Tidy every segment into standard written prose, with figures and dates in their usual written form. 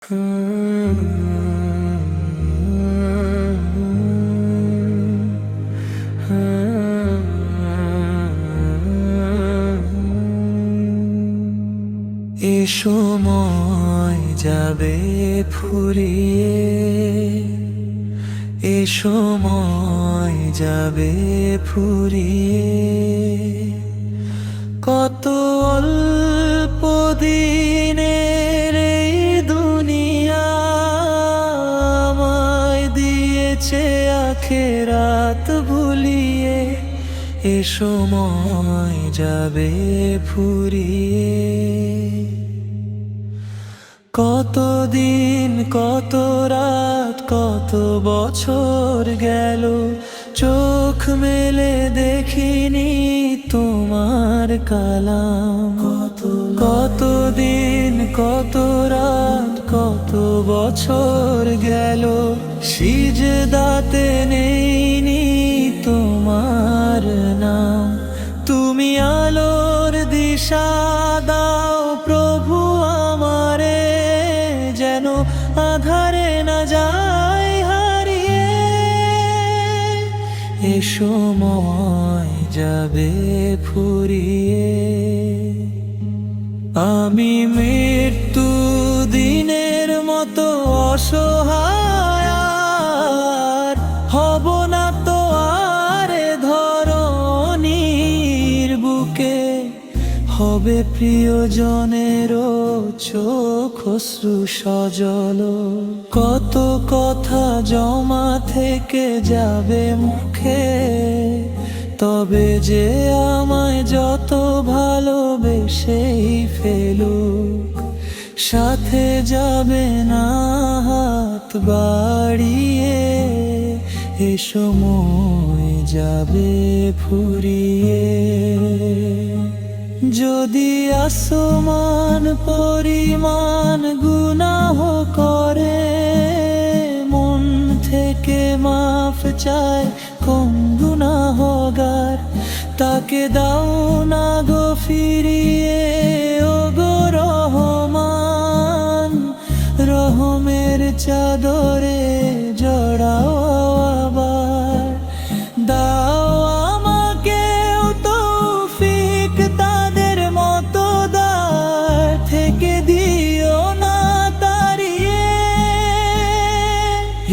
এ সময় যাবে ফুরিয়ে, এ সময় যাবে ফুরিয়ে। কত অল্প দিনের এই দুনিয়া আমায় দিয়েছে আখেরাত ভুলিয়ে। এ সময় যাবে ফুরিয়ে। কত দিন, কত রাত, কত বছর গেল, চোখ মেলে দেখিনি তোমার কালাম। কত দিন, কত রাত, কত বছর গেল, সিজদাতে নেইনি তোমার নাম। তুমি আলোর দিশা দাও প্রভু আমারে, যেন আধারে না যায় হারিয়ে। এ সময় যাবে ফুরিয়ে। আমি মৃত্যু দিনের মতো অসহায় আর হব না তো আর ধরণীর বুকে। হবে প্রিয়জনেরও চোখ অশ্রু সজল, কত কথা জমা থেকে যাবে মুখে। তবে যে আমায় যত ভালোবেসেই ফেলুক, সাথে যাবে না হাত বাড়িয়ে। এ সময় যাবে ফুরিয়ে। যদি আসমান পরিমাণ গুনাহ করে, মন থেকে মাফ চায় কোন গুনাহগার। তাকে দাও না গো ফিরিয়ে, ও গো রহমান। রহমের চাদরে জড়াও আবার। দাও আমাকেও তৌফিক তাদের মতো দার থেকে দিও না তাড়িয়ে।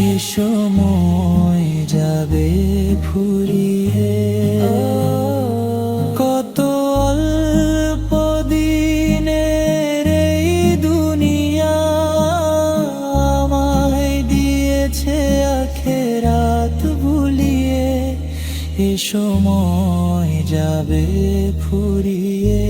এ সময় যাবে ফুরিয়ে। কত অল্প দিনের এই দুনিয়া আমায় দিয়েছে আখেরাত ভুলিয়ে। এ সময় যাবে ফুরিয়ে।